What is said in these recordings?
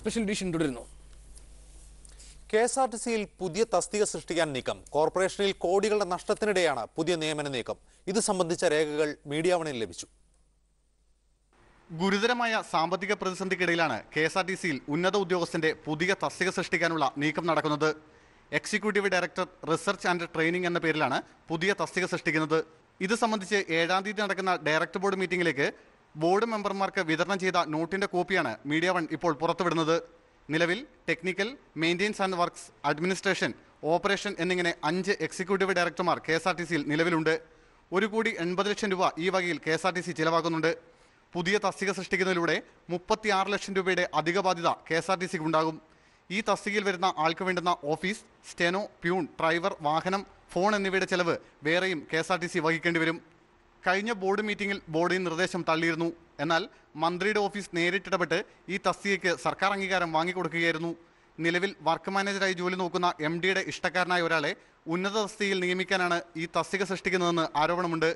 Special edition തുടരുന്നു. കെഎസ്ആർടിസിയിൽ പുതിയ തസ്തിക സൃഷ്ടിക്കാൻ നീക്കം. കോർപ്പറേഷനിൽ കോടികളുടെ നഷ്ടത്തിനിടെയാണ് പുതിയ നിയമന നീക്കം. ഇത് സംബന്ധിച്ച രേഖകൾ മീഡിയ വണിന് ലഭിച്ചു. ഗുരുതരമായ സാമ്പത്തിക പ്രതിസന്ധിക്കിടയിലാണ് കെഎസ്ആർടിസിയിൽ ഉന്നത ഉദ്യോഗസ്ഥന്റെ പുതിയ തസ്തിക സൃഷ്ടിക്കാനുള്ള നീക്കം നടക്കുന്നത്. Executive director research and training എന്ന പേരിലാണ് പുതിയ തസ്തിക സൃഷ്ടിക്കുന്നത്. ഇത് സംബന്ധിച്ച് 7-ാം തീയതി നടക്കുന്ന ഡയറക്ടർ ബോർഡ് മീറ്റിംഗിലേക്ക് ബോർഡ് മെമ്പർമാർക്ക് വിതരണം ചെയ്ത നോട്ടിന്റെ കോപ്പിയാണ് മീഡിയ വൺ ഇപ്പോൾ പുറത്തുവിടുന്നത്. നിലവിൽ technical, maintenance and works, administration, operation എന്നിങ്ങനെ 5 എക്സിക്യൂട്ടീവ് ഡയറക്ടർമാർ കെഎസ്ആർടിസിയിൽ നിലവിലുണ്ട്. 1,80,00,000 രൂപ ഈ വകയിൽ കെഎസ്ആർടിസി ചിലവാക്കുന്നുണ്ട്. പുതിയ തസ്തിക സൃഷ്ടിക്കുന്നതിലൂടെ 36 ലക്ഷം രൂപയുടെ അധിക ബാധ്യത കെഎസ്ആർടിസിക്ക് ഉണ്ടാകും. ഈ തസ്തികയിൽ വരുന്ന ആൾക്ക് വേണ്ടുന്ന ഓഫീസ്, സ്റ്റെനോ, പ്യൂൺ, ഡ്രൈവർ, വാഹനം, ഫോൺ എന്നിവയുടെ ചെലവ് വേറെയും കെഎസ്ആർടിസി വഹിക്കേണ്ടി വരും. കഴിഞ്ഞ ബോർഡ് മീറ്റിംഗിൽ ബോർഡിന് നിർദ്ദേശം തള്ളിയിരുന്നു. എന്നാൽ മന്ത്രിയുടെ ഓഫീസ് നേരിട്ടിടപെട്ട് ഈ തസ്തികയ്ക്ക് സർക്കാർ അംഗീകാരം വാങ്ങിക്കൊടുക്കുകയായിരുന്നു. നിലവിൽ വർക്ക് മാനേജറായി ജോലി നോക്കുന്ന MDയുടെ ഇഷ്ടക്കാരനായ ഒരാളെ ഉന്നത തസ്തികയിൽ നിയമിക്കാനാണ് ഈ തസ്തിക സൃഷ്ടിക്കുന്നതെന്ന് ആരോപണമുണ്ട്.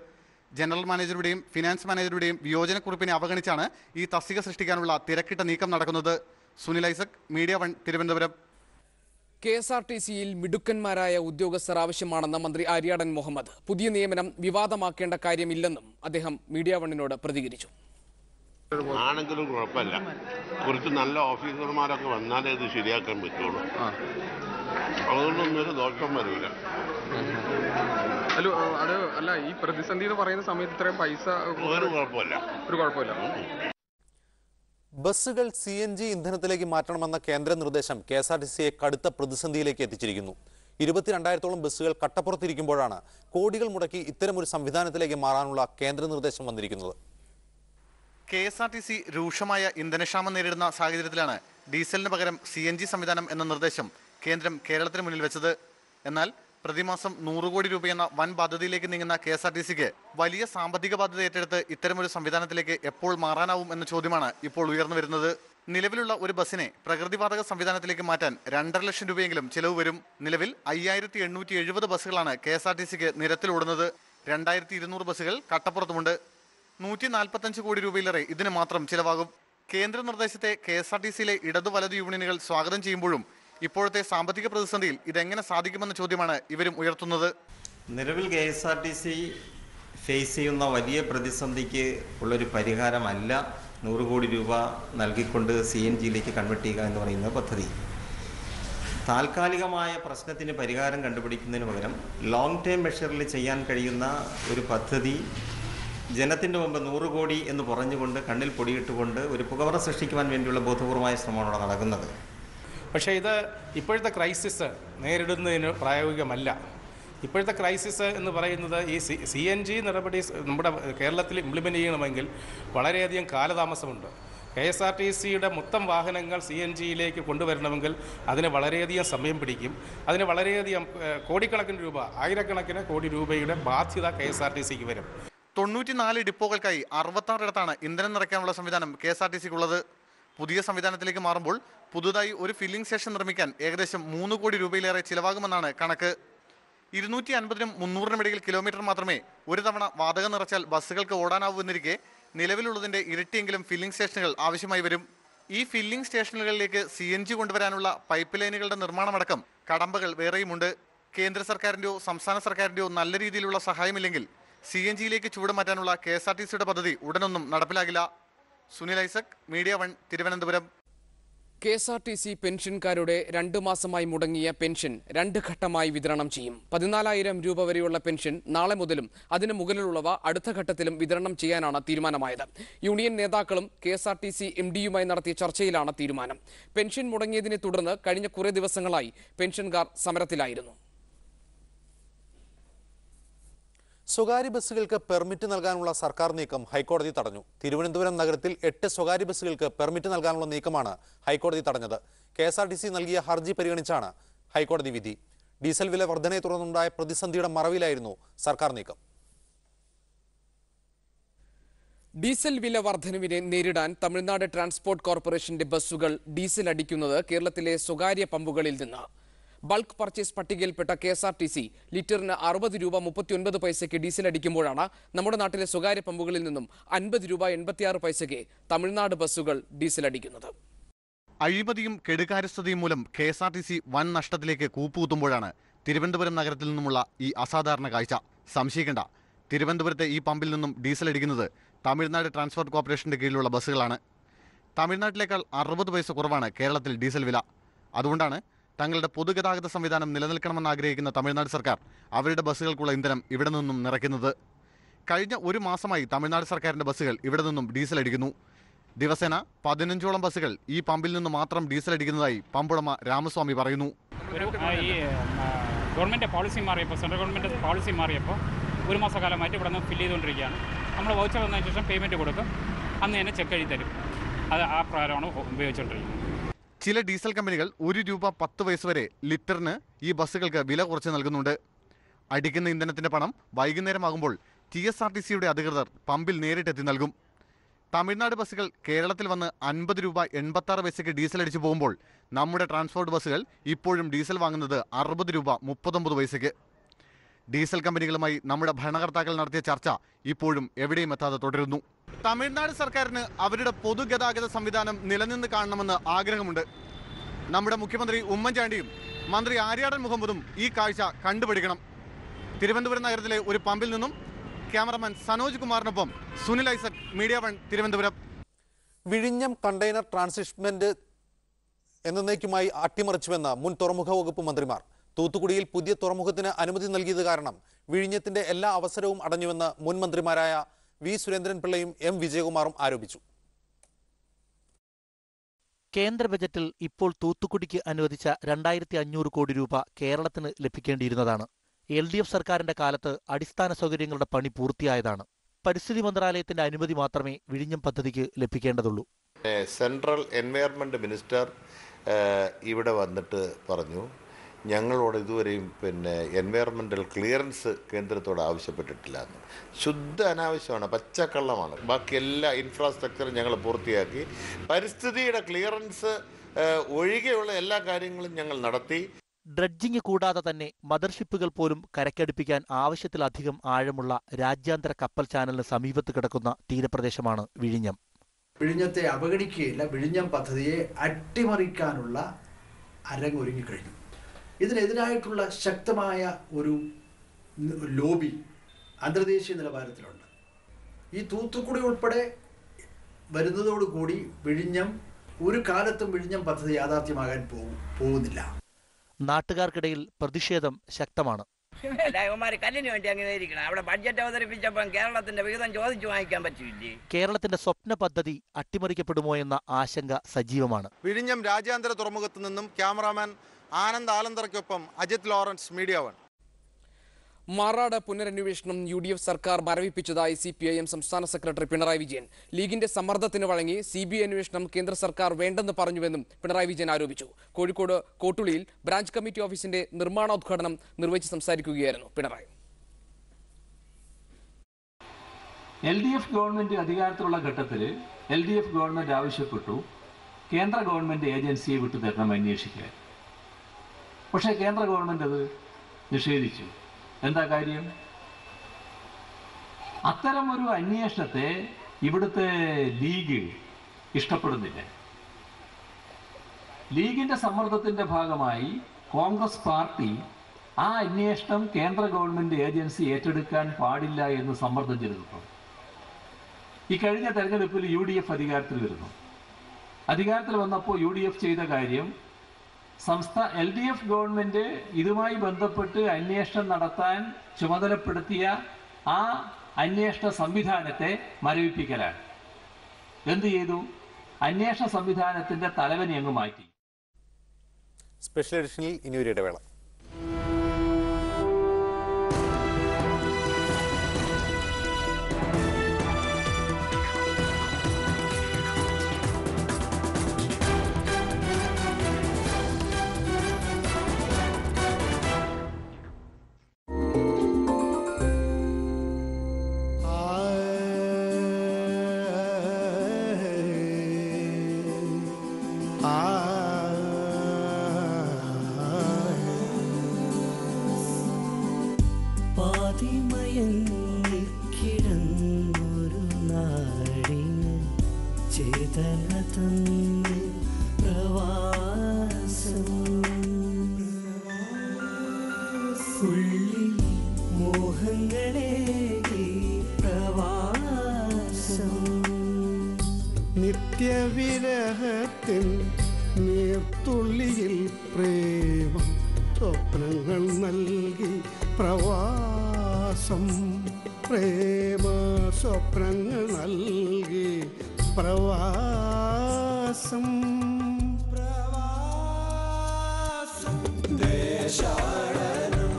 ജനറൽ മാനേജറുടെയും ഫിനാൻസ് മാനേജറുടെയും വിയോജനക്കുറിപ്പിനെ അവഗണിച്ചാണ് ഈ തസ്തിക സൃഷ്ടിക്കാനുള്ള തിരക്കിട്ട നീക്കം നടക്കുന്നത്. Sunil Isaac, media one, Thiruvananthapuram. കെഎസ്ആർടിസിയിൽ മിടുക്കന്മാരായ ഉദ്യോഗസ്ഥർ ആവശ്യമാണെന്ന് മന്ത്രി ആര്യാടൻ മുഹമ്മദ്. പുതിയ നിയമനം വിവാദമാക്കേണ്ട കാര്യമില്ലെന്നും അദ്ദേഹം മീഡിയ വണ്ണിനോട് പ്രതികരിച്ചു. ആണെങ്കിലും കുഴപ്പമില്ല, കുറച്ച് നല്ല ഓഫീസർമാരൊക്കെ വന്നാലേ ഇത് ശരിയാക്കാൻ പറ്റുള്ളൂ. അതുകൊണ്ടൊന്നും ഒരു ദോഷം വരില്ല. അല്ല, ഈ പ്രതിസന്ധി എന്ന് പറയുന്ന സമയത്ത് ഇത്രയും പൈസ ഒരു കുഴപ്പമില്ല. ബസ്സുകൾ CNG ഇന്ധനത്തിലേക്ക് മാറ്റണമെന്ന കേന്ദ്ര നിർദ്ദേശം കെഎസ്ആർടിസിയെ കടുത്ത പ്രതിസന്ധിയിലേക്ക് എത്തിച്ചിരിക്കുന്നു. 22,000-ഓളം ബസ്സുകൾ കട്ടപ്പുറത്തിരിക്കുമ്പോഴാണ് കോടികൾ മുടക്കി ഇത്തരമൊരു സംവിധാനത്തിലേക്ക് മാറാനുള്ള കേന്ദ്ര നിർദ്ദേശം വന്നിരിക്കുന്നത്. കെഎസ്ആർടിസി രൂക്ഷമായ ഇന്ധനക്ഷാമം നേരിടുന്ന സാഹചര്യത്തിലാണ് ഡീസലിന് പകരം CNG സംവിധാനം എന്ന നിർദ്ദേശം കേന്ദ്രം കേരളത്തിന് മുന്നിൽ വെച്ചത്. എന്നാൽ പ്രതിമാസം 100 കോടി രൂപയെന്ന വൻ ബാധ്യതയിലേക്ക് നീങ്ങുന്ന കെഎസ്ആർടിസിക്ക് വലിയ സാമ്പത്തിക ബാധ്യത ഏറ്റെടുത്ത് ഇത്തരമൊരു സംവിധാനത്തിലേക്ക് എപ്പോൾ മാറാനാവും എന്ന ചോദ്യമാണ് ഇപ്പോൾ ഉയർന്നു വരുന്നത്. നിലവിലുള്ള ഒരു ബസ്സിനെ പ്രകൃതിവാതക സംവിധാനത്തിലേക്ക് മാറ്റാൻ 2.5 ലക്ഷം രൂപയെങ്കിലും ചിലവ് വരും. നിലവിൽ 5,870 ബസ്സുകളാണ് കെഎസ്ആർടിസിക്ക് നിരത്തിലോടുന്നത്. 2,200 ബസ്സുകൾ കട്ടപ്പുറത്തുമുണ്ട്. 145 കോടി രൂപയിലേറെ ഇതിന് മാത്രം ചിലവാകും. കേന്ദ്ര നിർദ്ദേശത്തെ കെഎസ്ആർടിസിയിലെ ഇടതു വലതു യൂണിയനുകൾ സ്വാഗതം ചെയ്യുമ്പോഴും ഇപ്പോഴത്തെ സാമ്പത്തിക പ്രതിസന്ധിയിൽ ഇതെങ്ങനെ സാധിക്കുമെന്ന ചോദ്യമാണ് ഇവരും ഉയർത്തുന്നത്. നിലവിൽ KSRTC ഫേസ് ചെയ്യുന്ന വലിയ പ്രതിസന്ധിക്ക് ഉള്ളൊരു പരിഹാരമല്ല 100 കോടി രൂപ നൽകിക്കൊണ്ട് CNGയിലേക്ക് കൺവെർട്ട് ചെയ്യുക എന്ന് പറയുന്ന പദ്ധതി. താൽക്കാലികമായ പ്രശ്നത്തിന് പരിഹാരം കണ്ടുപിടിക്കുന്നതിന് പകരം ലോങ് ടേം മെഷറിൽ ചെയ്യാൻ കഴിയുന്ന ഒരു പദ്ധതി ജനത്തിൻ്റെ മുമ്പ് 100 കോടി എന്ന് പറഞ്ഞുകൊണ്ട് കണ്ണിൽ പൊടിയിട്ടുകൊണ്ട് ഒരു പുകമറ സൃഷ്ടിക്കുവാൻ വേണ്ടിയുള്ള ബോധപൂർവമായ ശ്രമമാണ് അവിടെ നടക്കുന്നത്. പക്ഷേ ഇത് ഇപ്പോഴത്തെ ക്രൈസിസ് നേരിടുന്നതിന് പ്രായോഗികമല്ല. ഇപ്പോഴത്തെ ക്രൈസിസ് എന്ന് പറയുന്നത് ഈ CNG നടപടി നമ്മുടെ കേരളത്തിൽ ഇംപ്ലിമെൻ്റ് ചെയ്യണമെങ്കിൽ വളരെയധികം കാലതാമസമുണ്ട്. KSRTCയുടെ മൊത്തം വാഹനങ്ങൾ CNGയിലേക്ക് കൊണ്ടുവരണമെങ്കിൽ അതിന് വളരെയധികം സമയം പിടിക്കും. അതിന് വളരെയധികം കോടിക്കണക്കിന് രൂപ, ആയിരക്കണക്കിന് കോടി രൂപയുടെ ബാധ്യത KSRTCക്ക് വരും. 94 ഡിപ്പോകൾക്കായി 66 ഇടത്താണ് ഇന്ധനം നിറയ്ക്കാനുള്ള സംവിധാനം KSRTCക്കുള്ളത്. പുതിയ സംവിധാനത്തിലേക്ക് മാറുമ്പോൾ പുതുതായി ഒരു ഫില്ലിംഗ് സ്റ്റേഷൻ നിർമ്മിക്കാൻ ഏകദേശം 3 കോടി രൂപയിലേറെ ചിലവാകുമെന്നാണ് കണക്ക്. 250-നും 300-നും ഇടയിൽ കിലോമീറ്റർ മാത്രമേ ഒരു തവണ വാതകം നിറച്ചാൽ ബസ്സുകൾക്ക് ഓടാനാവൂവെന്നിരിക്കെ നിലവിലുള്ളതിൻ്റെ ഇരട്ടിയെങ്കിലും ഫില്ലിംഗ് സ്റ്റേഷനുകൾ ആവശ്യമായി വരും. ഈ ഫില്ലിംഗ് സ്റ്റേഷനുകളിലേക്ക് CNG കൊണ്ടുവരാനുള്ള പൈപ്പ് ലൈനുകളുടെ നിർമ്മാണമടക്കം കടമ്പകൾ വേറെയുമുണ്ട്. കേന്ദ്ര സർക്കാരിൻ്റെയോ സംസ്ഥാന സർക്കാരിൻ്റെയോ നല്ല രീതിയിലുള്ള സഹായമില്ലെങ്കിൽ CNGയിലേക്ക് ചൂട് മാറ്റാനുള്ള KSRTCയുടെ പദ്ധതി ഉടനൊന്നും നടപ്പിലാകില്ല. Sunil Isaac, media one, Thiruvananthapuram. KSRTC പെൻഷൻകാരുടെ 2 മാസമായി മുടങ്ങിയ പെൻഷൻ 2 ഘട്ടമായി വിതരണം ചെയ്യും. 14,000 രൂപ വരെയുള്ള പെൻഷൻ നാളെ മുതലും അതിന് മുകളിലുള്ളവ അടുത്ത ഘട്ടത്തിലും വിതരണം ചെയ്യാനാണ് തീരുമാനമായത്. യൂണിയൻ നേതാക്കളും KSRTC MDയുമായി നടത്തിയ ചർച്ചയിലാണ് തീരുമാനം. പെൻഷൻ മുടങ്ങിയതിനെ തുടർന്ന് കഴിഞ്ഞ കുറേ ദിവസങ്ങളായി പെൻഷൻകാർ സമരത്തിലായിരുന്നു. സ്വകാര്യ ബസ്സുകൾക്ക് പെർമിറ്റ് നൽകാനുള്ള സർക്കാർ നീക്കം ഹൈക്കോടതി തടഞ്ഞു. തിരുവനന്തപുരം നഗരത്തിൽ 8 സ്വകാര്യ ബസ്സുകൾക്ക് പെർമിറ്റ് നൽകാനുള്ള നീക്കമാണ് ഹൈക്കോടതി തടഞ്ഞത്. KSRTC നൽകിയ ഹർജി പരിഗണിച്ചാണ് ഹൈക്കോടതി വിധി. ഡീസൽ വില വർധനയെ തുടർന്നുണ്ടായ പ്രതിസന്ധിയുടെ മറവിലായിരുന്നു സർക്കാർ നീക്കം. ഡീസൽ വില വർധനവിനെ നേരിടാൻ തമിഴ്നാട് ട്രാൻസ്പോർട്ട് കോർപ്പറേഷന്റെ ബസ്സുകൾ ഡീസൽ അടിക്കുന്നത് കേരളത്തിലെ സ്വകാര്യ പമ്പുകളിൽ നിന്ന്. ബൾക്ക് പർച്ചേസ് പട്ടികയിൽപ്പെട്ട KSRTC ലിറ്ററിന് 60 രൂപ 39 പൈസയ്ക്ക് ഡീസൽ അടിക്കുമ്പോഴാണ് നമ്മുടെ നാട്ടിലെ സ്വകാര്യ പമ്പുകളിൽ നിന്നും 50 രൂപ 86 പൈസയ്ക്ക് തമിഴ്നാട് ബസ്സുകൾ ഡീസൽ അടിക്കുന്നത്. അഴിമതിയും കെടുകാര്യസ്ഥതയും മൂലം KSRTC വൻ നഷ്ടത്തിലേക്ക് കൂപ്പുകുത്തുമ്പോഴാണ് തിരുവനന്തപുരം നഗരത്തിൽ നിന്നുമുള്ള ഈ അസാധാരണ കാഴ്ച. സംശയിക്കേണ്ട, തിരുവനന്തപുരത്തെ ഈ പമ്പിൽ നിന്നും ഡീസൽ അടിക്കുന്നത് തമിഴ്നാട് ട്രാൻസ്പോർട്ട് കോർപ്പറേഷന്റെ കീഴിലുള്ള ബസ്സുകളാണ്. തമിഴ്നാട്ടിലേക്കാൾ 60 പൈസ കുറവാണ് കേരളത്തിൽ ഡീസൽ വില. അതുകൊണ്ടാണ് തങ്ങളുടെ പൊതുഗതാഗത സംവിധാനം നിലനിൽക്കണമെന്ന് ആഗ്രഹിക്കുന്ന തമിഴ്നാട് സർക്കാർ അവരുടെ ബസ്സുകൾക്കുള്ള ഇന്ധനം ഇവിടെ നിന്നും നിറയ്ക്കുന്നത്. കഴിഞ്ഞ ഒരു മാസമായി തമിഴ്നാട് സർക്കാരിന്റെ ബസ്സുകൾ ഇവിടെ നിന്നും ഡീസൽ അടിക്കുന്നു. ദിവസേന 15ഓളം ബസ്സുകൾ ഈ പമ്പിൽ നിന്ന് മാത്രം ഡീസൽ അടിക്കുന്നതായി പമ്പുടമ രാമസ്വാമി പറയുന്നു. ഗവൺമെൻറ് പോളിസി മാറിയപ്പോൾ, സെൻട്രൽ ഗവൺമെൻറ് പോളിസി മാറിയപ്പോൾ ഒരു മാസക്കാലമായിട്ട് ഇവിടെ നിന്ന് ഫില്ല് ചെയ്തുകൊണ്ടിരിക്കുകയാണ്. നമ്മൾ വൗച്ചർ വന്നതിന് ശേഷം പേയ്മെൻറ്റ് കൊടുക്കും, അന്ന് തന്നെ ചെക്ക് എഴുതി തരും. അത് ആ പ്രകാരമാണ് ഉപയോഗിച്ചുകൊണ്ടിരിക്കുന്നത്. ചില ഡീസൽ കമ്പനികൾ ₹1.10 വരെ ലിറ്ററിന് ഈ ബസ്സുകൾക്ക് വില കുറച്ച് നൽകുന്നുണ്ട്. അടിക്കുന്ന ഇന്ധനത്തിന്റെ പണം വൈകുന്നേരമാകുമ്പോൾ TSRTCയുടെ അധികൃതർ പമ്പിൽ നേരിട്ടെത്തി നൽകും. തമിഴ്നാട് ബസ്സുകൾ കേരളത്തിൽ വന്ന് ₹50.86 ഡീസൽ അടിച്ചു പോകുമ്പോൾ നമ്മുടെ ട്രാൻസ്പോർട്ട് ബസ്സുകൾ ഇപ്പോഴും ഡീസൽ വാങ്ങുന്നത് ₹60.39. ഡീസൽ കമ്പനികളുമായി നമ്മുടെ ഭരണകർത്താക്കൾ നടത്തിയ ചർച്ച ഇപ്പോഴും എവിടെയും എത്താതെ തുടരുന്നു. തമിഴ്നാട് സർക്കാരിന് അവരുടെ പൊതുഗതാഗത സംവിധാനം നിലനിന്ന് കാണണമെന്ന് ആഗ്രഹമുണ്ട്. നമ്മുടെ മുഖ്യമന്ത്രി ഉമ്മൻചാണ്ടിയും മന്ത്രി ആര്യാടൻ മുഹമ്മദും ഈ കാഴ്ച കണ്ടുപിടിക്കണം. തിരുവനന്തപുരം നഗരത്തിലെ ഒരു പമ്പിൽ നിന്നും ക്യാമറമാൻ സനോജ് കുമാറിനൊപ്പം സുനിൽ ഐസക്, മീഡിയ 1 തിരുവനന്തപുരം. വിഴിഞ്ഞം കണ്ടെയ്നർ ട്രാൻസ്ഷിപ്മെന്റ് എന്നേക്കുമായി അട്ടിമറിച്ചുവെന്ന് മുൻ തുറമുഖ വകുപ്പ് മന്ത്രിമാർ. തൂത്തുക്കുടിയിൽ പുതിയ തുറമുഖത്തിന് അനുമതി നൽകിയത് കാരണം വിഴിഞ്ഞത്തിന്റെ എല്ലാ അവസരവും അടഞ്ഞുവെന്ന് മുൻ മന്ത്രിമാരായ വി സുരേന്ദ്രൻപിള്ളയും എം വിജയകുമാറും ആരോപിച്ചു. കേന്ദ്ര ബജറ്റിൽ ഇപ്പോൾ തൂത്തുക്കുടിക്ക് അനുവദിച്ച 2500 കോടി രൂപ കേരളത്തിന് ലഭിക്കേണ്ടിയിരുന്നതാണ്. LDF സർക്കാരിന്റെ കാലത്ത് അടിസ്ഥാന സൗകര്യങ്ങളുടെ പണി പൂർത്തിയായതാണ്. പരിസ്ഥിതി മന്ത്രാലയത്തിന്റെ അനുമതി മാത്രമേ വിഴിഞ്ഞം പദ്ധതിക്ക് ലഭിക്കേണ്ടതുള്ളൂ. സെൻട്രൽ എൻവയറൺമെന്റ് മിനിസ്റ്റർ ഇവിടെ വന്നിട്ട് പറഞ്ഞു, ഞങ്ങളോട് ഇതുവരെയും എൻവയറൺമെന്റൽ ക്ലിയറൻസ് കേന്ദ്രത്തോട് ആവശ്യപ്പെട്ടിട്ടില്ല എന്ന്. ശുദ്ധ അനാവശ്യമാണ്, പച്ചക്കള്ളമാണ്. ബാക്കി എല്ലാ ഇൻഫ്രാസ്ട്രക്ചറും ഞങ്ങൾ പൂർത്തിയാക്കി. പരിസ്ഥിതിയുടെ ക്ലിയറൻസ് ഒഴികെയുള്ള എല്ലാ കാര്യങ്ങളും ഞങ്ങൾ നടത്തി. ഡ്രഡ്ജിംഗ് കൂടാതെ തന്നെ മദർഷിപ്പുകൾ പോലും കരക്കടുപ്പിക്കാൻ ആവശ്യത്തിലധികം ആഴമുള്ള രാജ്യാന്തര കപ്പൽ ചാനലിന് സമീപത്ത് കിടക്കുന്ന തീരപ്രദേശമാണ് വിഴിഞ്ഞം. വിഴിഞ്ഞത്തെ അവഗണിക്കുകയില്ല, വിഴിഞ്ഞം പദ്ധതിയെ അട്ടിമറിക്കാനുള്ള അരങ്ങൊരുങ്ങിക്കഴിഞ്ഞു. ഇതിനെതിരായിട്ടുള്ള ശക്തമായ ഒരു ലോബി അന്തർദേശീയ നിലവാരത്തിലുണ്ട്. ഈ തൂത്തുക്കുടി ഉൾപ്പെടെ വരുന്നതോടുകൂടി വിഴിഞ്ഞം ഒരു കാലത്തും വിഴിഞ്ഞം പദ്ധതി യാഥാർത്ഥ്യമാകാൻ പോകുന്നില്ല. നാട്ടുകാർക്കിടയിൽ പ്രതിഷേധം ശക്തമാണ്. കല്ലിന് വേണ്ടി അങ്ങനെ ഇരിക്കണം. അവിടെ ബഡ്ജറ്റ് അവതരിപ്പിച്ചപ്പോൾ കേരളത്തിന്റെ വിഹിതം ചോദിച്ചു വാങ്ങിക്കാൻ പറ്റില്ലേ? കേരളത്തിന്റെ സ്വപ്ന പദ്ധതി അട്ടിമറിക്കപ്പെടുമോ എന്ന ആശങ്ക സജീവമാണ്. വിഴിഞ്ഞം രാജ്യാന്തര തുറമുഖത്ത് നിന്നും ക്യാമറാമാൻ ആനന്ദ് ആലന്തറയ്ക്കൊപ്പം അജിത് ലോറൻസ്, മീഡിയ 1. മാറാട് പുനരന്വേഷണം UDF സർക്കാർ മരവിപ്പിച്ചതായി CPIM സംസ്ഥാന സെക്രട്ടറി പിണറായി വിജയൻ. ലീഗിന്റെ സമ്മർദ്ദത്തിന് വഴങ്ങി CBI അന്വേഷണം കേന്ദ്ര സർക്കാർ വേണ്ടെന്ന് പറഞ്ഞുവെന്നും പിണറായി വിജയൻ ആരോപിച്ചു. കോഴിക്കോട് കോട്ടുളിയിൽ ബ്രാഞ്ച് കമ്മിറ്റി ഓഫീസിന്റെ നിർമ്മാണോദ്ഘാടനം നിർവഹിച്ച് സംസാരിക്കുകയായിരുന്നു പിണറായി. LDF ഗവൺമെന്റ് അധികാരത്തിലുള്ള ഘട്ടത്തിൽ LDF ഗവൺമെന്റ് ആവശ്യപ്പെട്ടു കേന്ദ്ര ഗവൺമെന്റ് ഏജൻസിയെ വിട്ടു തരണം അന്വേഷിക്കാൻ. പക്ഷേ കേന്ദ്ര ഗവൺമെന്റ് അത് നിഷേധിച്ചു. എന്താ കാര്യം? അത്തരമൊരു അന്വേഷണത്തെ ഇവിടുത്തെ ലീഗ് ഇഷ്ടപ്പെടുന്നില്ല. ലീഗിന്റെ സമ്മർദ്ദത്തിന്റെ ഭാഗമായി കോൺഗ്രസ് പാർട്ടി ആ അന്വേഷണം കേന്ദ്ര ഗവൺമെന്റ് ഏജൻസി ഏറ്റെടുക്കാൻ പാടില്ല എന്ന് സമ്മർദ്ദം ചെലുത്തുന്നു. ഈ കഴിഞ്ഞ തെരഞ്ഞെടുപ്പിൽ UDF അധികാരത്തിൽ വരുന്നു. അധികാരത്തിൽ വന്നപ്പോൾ UDF ചെയ്ത കാര്യം, LDF ഗവൺമെന്റ് ഇതുമായി ബന്ധപ്പെട്ട് അന്വേഷണം നടത്താൻ ചുമതലപ്പെടുത്തിയ ആ അന്വേഷണ സംവിധാനത്തെ മരവിപ്പിക്കലാണ്. എന്ത് ചെയ്തു? അന്വേഷണ സംവിധാനത്തിന്റെ തലവനെ അങ്ങ് മാറ്റി. സ്പെഷ്യൽ എഡിഷനിൽ ഇനി ഒരു ഇടവേള. ചേതന തന്ന് നിത്യവിരഹത്തിൻ നീർത്തുള്ളിയിൽ പ്രേമ സ്വപ്നങ്ങൾ നൽകി പ്രവാസം പ്രേമ സ്വപ്നങ്ങൾ നൽകി പ്രവാസം ദേശാടനം.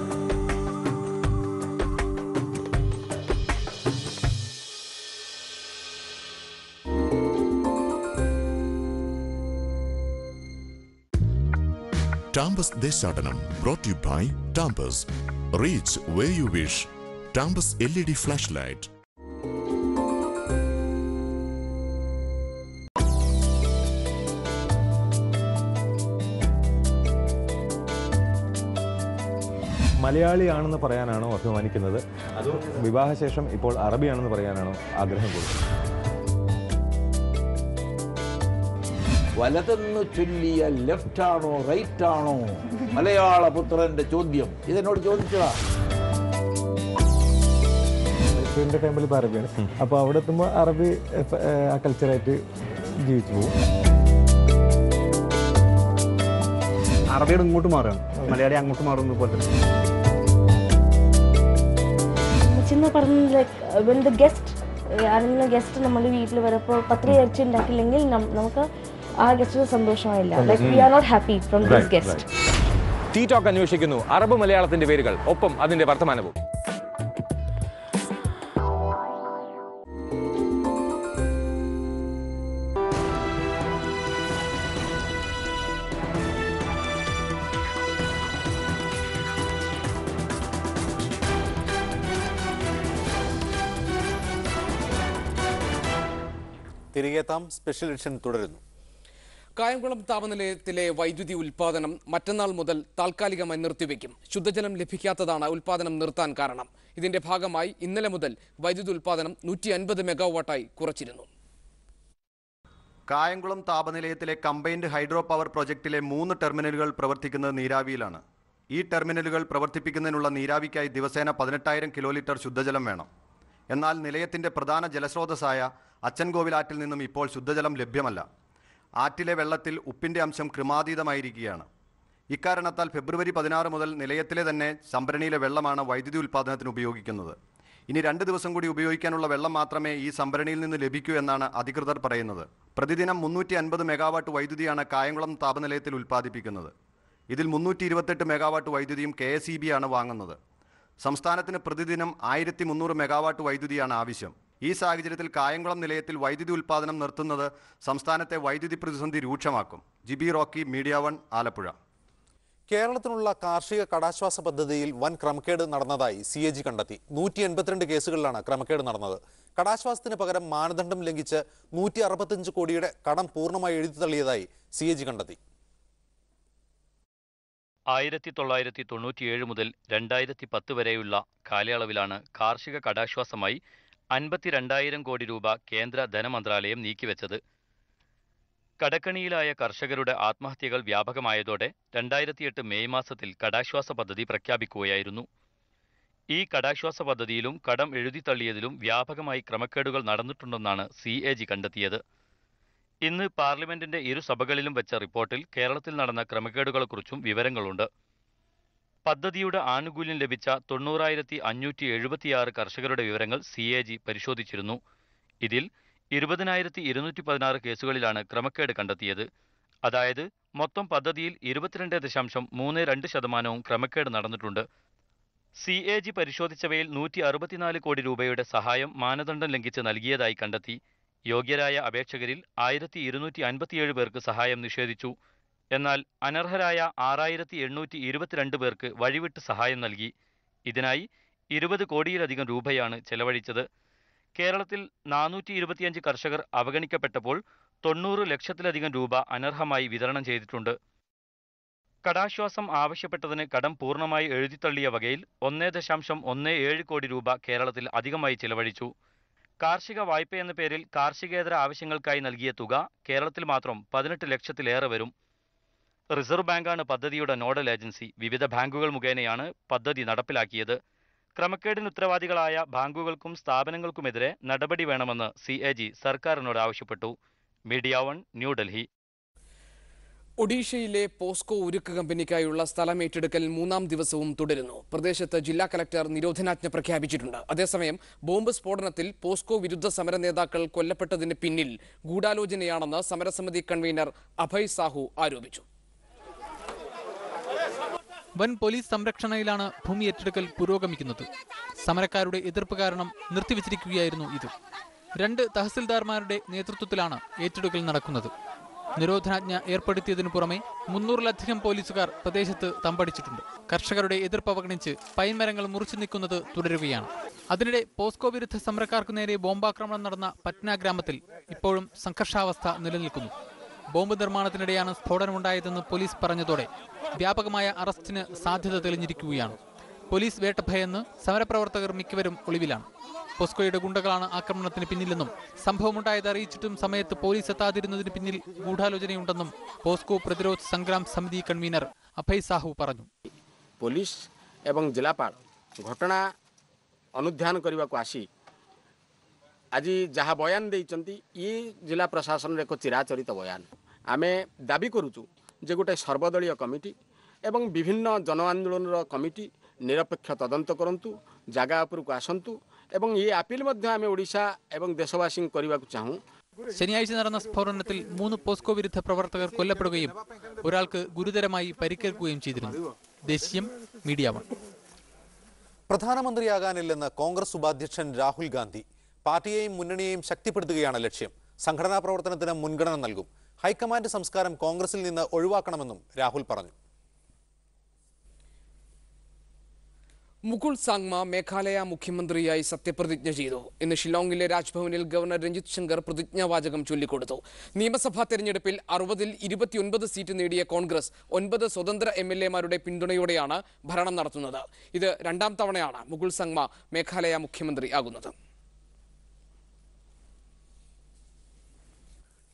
Tambas Deshadanam, brought to you by Tambas. Reach where you wish. Tambas LED flashlight. മലയാളിയാണെന്ന് പറയാനാണോ അഭിമാനിക്കുന്നത്, അതോ വിവാഹശേഷം ഇപ്പോൾ അറബിയാണെന്ന് പറയാനാണോ ആഗ്രഹം കൊടുക്കുന്നത്? വലതെന്ന് ചൊല്ലിയ ലെഫ്റ്റ് ആണോ റൈറ്റ് ആണോ മലയാള പുത്രന്റെ ചോദ്യം ഇതെന്നോട് ചോദിച്ചതാ. എൻ്റെ ഫാമിലി ഇപ്പോൾ അറബിയാണ്. അപ്പോൾ അവിടെ എത്തുമ്പോൾ അറബി ആ കൾച്ചറായിട്ട് ജീവിച്ചു പോകും. അറബിയുടെ ഇങ്ങോട്ട് മാറുകയാണ്, മലയാളി അങ്ങോട്ട് മാറുന്നത് പോലെ തന്നെ. ആരെങ്കിലും ഗസ്റ്റ് നമ്മുടെ വീട്ടിൽ വരുമ്പോൾ പത്രി ഇറച്ചി ഉണ്ടാക്കില്ലെങ്കിൽ നമുക്ക് ആ ഗസ്റ്റിന് സന്തോഷമായില്ല. We are not happy from this guest. Tea talk അന്വേഷിക്കുന്നു അറബ് മലയാളത്തിന്റെ പേരുകൾ, ഒപ്പം അതിന്റെ വർത്തമാനവും. തിരികെത്താം. സ്പെഷ്യൽ എഡിഷൻ തുടരുന്നു. കായംകുളം താപനിലയത്തിലെ വൈദ്യുതി ഉൽപ്പാദനം മറ്റന്നാൾ മുതൽ താൽക്കാലികമായി നിർത്തിവെക്കും. ശുദ്ധജലം ലഭിക്കാത്തതാണ് ഉൽപ്പാദനം നിർത്താൻ കാരണം. ഇതിന്റെ ഭാഗമായി ഇന്നലെ മുതൽ വൈദ്യുതി ഉൽപ്പാദനം 150 മെഗാവാട്ടായി കുറച്ചിരുന്നു. കായംകുളം താപനിലയത്തിലെ കമ്പൈൻഡ് ഹൈഡ്രോ പവർ പ്രൊജക്റ്റിലെ 3 ടെർമിനലുകൾ പ്രവർത്തിക്കുന്നത് നീരാവിയിലാണ്. ഈ ടെർമിനലുകൾ പ്രവർത്തിപ്പിക്കുന്നതിനുള്ള നീരാവിക്കായി ദിവസേന 18,000 കിലോലിറ്റർ ശുദ്ധജലം വേണം. എന്നാൽ നിലയത്തിൻ്റെ പ്രധാന ജലസ്രോതസ്സായ അച്ചൻകോവിലാറ്റിൽ നിന്നും ഇപ്പോൾ ശുദ്ധജലം ലഭ്യമല്ല. ആറ്റിലെ വെള്ളത്തിൽ ഉപ്പിൻ്റെ അംശം ക്രമാതീതമായിരിക്കുകയാണ്. ഇക്കാരണത്താൽ ഫെബ്രുവരി 16 മുതൽ നിലയത്തിലെ തന്നെ സംഭരണിയിലെ വെള്ളമാണ് വൈദ്യുതി ഉൽപ്പാദനത്തിന് ഉപയോഗിക്കുന്നത്. ഇനി 2 ദിവസം കൂടി ഉപയോഗിക്കാനുള്ള വെള്ളം മാത്രമേ ഈ സംഭരണിയിൽ നിന്ന് ലഭിക്കൂ എന്നാണ് അധികൃതർ പറയുന്നത്. പ്രതിദിനം 350 മെഗാവാട്ട് വൈദ്യുതിയാണ് കായംകുളം താപനിലയത്തിൽ ഉൽപ്പാദിപ്പിക്കുന്നത്. ഇതിൽ 328 മെഗാവാട്ട് വൈദ്യുതിയും KSEB ആണ് വാങ്ങുന്നത്. സംസ്ഥാനത്തിന് പ്രതിദിനം 1300 മെഗാവാട്ട് വൈദ്യുതിയാണ് ആവശ്യം. ഈ സാഹചര്യത്തിൽ കായംകുളം നിലയത്തിൽ വൈദ്യുതി ഉൽപ്പാദനം നിർത്തുന്നത് സംസ്ഥാനത്തെ വൈദ്യുതി പ്രതിസന്ധി രൂക്ഷമാക്കും. ജിബി റോക്കി, മീഡിയ 1, ആലപ്പുഴ. കേരളത്തിനുള്ള കാർഷിക കടാശ്വാസ പദ്ധതിയിൽ വൻ ക്രമക്കേട് നടന്നതായി CAG കണ്ടെത്തി. 182 കേസുകളിലാണ് ക്രമക്കേട് നടന്നത്. കടാശ്വാസത്തിന് പകരം മാനദണ്ഡം ലംഘിച്ച് 165 കോടിയുടെ കടം പൂർണ്ണമായി എഴുതി തള്ളിയതായി CAG കണ്ടെത്തി. 1997 മുതൽ 2010 വരെയുള്ള കാലയളവിലാണ് കാർഷിക കടാശ്വാസമായി 52,000 കോടി രൂപ കേന്ദ്ര ധനമന്ത്രാലയം നീക്കിവെച്ചത്. കടക്കണിയിലായ കർഷകരുടെ ആത്മഹത്യകൾ വ്യാപകമായതോടെ 2008 മെയ് മാസത്തിൽ കടാശ്വാസ പദ്ധതി പ്രഖ്യാപിക്കുകയായിരുന്നു. ഈ കടാശ്വാസ പദ്ധതിയിലും കടം എഴുതിത്തള്ളിയതിലും വ്യാപകമായി ക്രമക്കേടുകൾ നടന്നിട്ടുണ്ടെന്നാണ് CAG കണ്ടെത്തിയത്. ഇന്ന് പാർലമെന്റിന്റെ ഇരു സഭകളിലും വെച്ച റിപ്പോർട്ടിൽ കേരളത്തിൽ നടന്ന ക്രമക്കേടുകളെക്കുറിച്ചും വിവരങ്ങളുണ്ട്. പദ്ധതിയുടെ ആനുകൂല്യം ലഭിച്ച 90,576 കർഷകരുടെ വിവരങ്ങൾ CAG പരിശോധിച്ചിരുന്നു. ഇതിൽ 20,216 കേസുകളിലാണ് ക്രമക്കേട് കണ്ടെത്തിയത്. അതായത് മൊത്തം പദ്ധതിയിൽ 22.32% ക്രമക്കേട് നടന്നിട്ടുണ്ട്. CAG പരിശോധിച്ചവയിൽ 164 കോടി രൂപയുടെ സഹായം മാനദണ്ഡം ലംഘിച്ച് നൽകിയതായി കണ്ടെത്തി. യോഗ്യരായ അപേക്ഷകരിൽ 1,257 പേർക്ക് സഹായം നിഷേധിച്ചു. എന്നാൽ അനർഹരായ 6,822 പേർക്ക് വഴിവിട്ട് സഹായം നൽകി. ഇതിനായി 20 കോടിയിലധികം രൂപയാണ് ചെലവഴിച്ചത്. കേരളത്തിൽ 425 കർഷകർ അവഗണിക്കപ്പെട്ടപ്പോൾ 90 ലക്ഷത്തിലധികം രൂപ അനർഹമായി വിതരണം ചെയ്തിട്ടുണ്ട്. കടാശ്വാസം ആവശ്യപ്പെട്ടതിന് കടം പൂർണ്ണമായി എഴുതിത്തള്ളിയ വകയിൽ 1.17 കോടി രൂപ കേരളത്തിൽ അധികമായി ചെലവഴിച്ചു. കാർഷിക വായ്പ എന്ന പേരിൽ കാർഷികേതര ആവശ്യങ്ങൾക്കായി നൽകിയ തുക കേരളത്തിൽ മാത്രം 18 ലക്ഷത്തിലേറെ വരും. റിസർവ് ബാങ്കാണ് പദ്ധതിയുടെ നോഡൽ ഏജൻസി. വിവിധ ബാങ്കുകൾ മുഖേനയാണ് പദ്ധതി നടപ്പിലാക്കിയത്. ക്രമക്കേടിന് ഉത്തരവാദികളായ ബാങ്കുകൾക്കും സ്ഥാപനങ്ങൾക്കുമെതിരെ നടപടി വേണമെന്ന് CAG സർക്കാരിനോട് ആവശ്യപ്പെട്ടു. മീഡിയ 1 ന്യൂഡൽഹി. ഒഡീഷയിലെ പോസ്കോ ഉരുക്ക് കമ്പനിക്കായുള്ള സ്ഥലം ഏറ്റെടുക്കൽ 3-ാം ദിവസവും തുടരുന്നു. പ്രദേശത്ത് ജില്ലാ കലക്ടർ നിരോധനാജ്ഞ പ്രഖ്യാപിച്ചിട്ടുണ്ട്. അതേസമയം ബോംബ് സ്ഫോടനത്തിൽ പോസ്കോ വിരുദ്ധ സമര നേതാക്കൾ കൊല്ലപ്പെട്ടതിന് പിന്നിൽ ഗൂഢാലോചനയാണെന്ന് സമരസമിതി കൺവീനർ അഭയ് സാഹു ആരോപിച്ചു. വൻ പോലീസ് സംരക്ഷണയിലാണ് ഭൂമി ഏറ്റെടുക്കൽ പുരോഗമിക്കുന്നത്. സമരക്കാരുടെ എതിർപ്പ് കാരണം നിർത്തിവച്ചിരിക്കുകയായിരുന്നു ഇത്. 2 തഹസിൽദാർമാരുടെ നേതൃത്വത്തിലാണ് ഏറ്റെടുക്കൽ നടക്കുന്നത്. നിരോധനാജ്ഞ ഏർപ്പെടുത്തിയതിനു പുറമെ 300-ലധികം പോലീസുകാർ പ്രദേശത്ത് തമ്പടിച്ചിട്ടുണ്ട്. കർഷകരുടെ എതിർപ്പ് അവഗണിച്ച് പൈൻമരങ്ങൾ മുറിച്ചു നീക്കുന്നത് തുടരുകയാണ്. അതിനിടെ പോസ്കോ വിരുദ്ധ സമരക്കാർക്ക് നേരെ ബോംബാക്രമണം നടന്ന പറ്റ്ന ഗ്രാമത്തിൽ ഇപ്പോഴും സംഘർഷാവസ്ഥ നിലനിൽക്കുന്നു. ബോംബ് നിർമ്മാണത്തിനിടെയാണ് സ്ഫോടനമുണ്ടായതെന്ന് പോലീസ് പറഞ്ഞതോടെ വ്യാപകമായ അറസ്റ്റിന് സാധ്യത തെളിഞ്ഞിരിക്കുകയാണ്. പോലീസ് വേട്ട ഭയന്ന് സമരപ്രവർത്തകർ മിക്കവരും ഒളിവിലാണ്. പോസ്കോയുടെ ഗുണ്ടകളാണ് ആക്രമണത്തിന് പിന്നിലെന്നും സംഭവമുണ്ടായത് അറിയിച്ചിട്ടും സമയത്ത് പോലീസ് എത്താതിരുന്നതിന് പിന്നിൽ ഗൂഢാലോചനയുണ്ടെന്നും പോസ്കോ പ്രതിരോധ സംഗ്രാം സമിതി കൺവീനർ അഭയ് സാഹു പറഞ്ഞു. പോലീസ് ଏବଂ ଜିଲ୍ଲାପାଳ ଘଟଣା ଅନୁଧ୍ୟାନ କରିବାକୁ ଆସି ଆଜି ଯାହା ବୟାନ ଦେଇଛନ୍ତି ଇଏ ଜିଲ୍ଲା ପ୍ରଶାସନର ଏକ ଚିରାଚରିତ ବୟାନ. ଆମେ ଦାବି କରୁଛୁ ଯେ ଗୋଟେ ସର୍ବଦଳୀୟ କମିଟି ଏବଂ ବିଭିନ୍ନ ଜନ ଆନ୍ଦୋଳନର କମିଟି ନିରପେକ୍ଷ ତଦନ୍ତ କରନ୍ତୁ, ଜାଗା ଉପରକୁ ଆସନ୍ତୁ ଏବଂ ഈ അപ്പീൽ ମଧ୍ୟ ଆମେ ଓଡ଼ିଶା ଏବଂ ଦେଶବାସୀଙ୍କୁ କରିବାକୁ ଚାହୁଁ. ശനിയാഴ്ച നടന്ന സ്ഫോടനത്തിൽ 3 പോസ്കോ വിരുദ്ധ പ്രവർത്തകർ കൊല്ലപ്പെടുകയും ഒരാൾക്ക് ഗുരുതരമായി പരിക്കേൽക്കുകയും ചെയ്തിരുന്നു. ദേശീയം മീഡിയ 1. പ്രധാനമന്ത്രിയാകാനില്ലെന്ന് കോൺഗ്രസ് ഉപാധ്യക്ഷൻ രാഹുൽ ഗാന്ധി. പാർട്ടിയെയും മുന്നണിയെയും ശക്തിപ്പെടുത്തുകയാണ് ലക്ഷ്യം. സംഘടനാ പ്രവർത്തനത്തിന് മുൻഗണന നൽകും. ഹൈക്കമാൻഡ് സംസ്കാരം കോൺഗ്രസിൽ നിന്ന് ഒഴിവാക്കണമെന്നും രാഹുൽ പറഞ്ഞു. മുകുൾ സാങ്മ മേഘാലയ മുഖ്യമന്ത്രിയായി സത്യപ്രതിജ്ഞ ചെയ്തു. ഇന്ന് ഷിലോങ്ങിലെ രാജ്ഭവനിൽ ഗവർണർ രഞ്ജിത് ശങ്കർ പ്രതിജ്ഞാവാചകം ചൊല്ലിക്കൊടുത്തു. നിയമസഭാ തെരഞ്ഞെടുപ്പിൽ 60-ൽ 29 സീറ്റ് നേടിയ കോൺഗ്രസ് 9 സ്വതന്ത്ര MLA-മാരുടെ പിന്തുണയോടെയാണ് ഭരണം നടത്തുന്നത്. ഇത് 2ാം തവണയാണ് മുകുൾ സാങ്മ മേഘാലയ മുഖ്യമന്ത്രിയാകുന്നത്.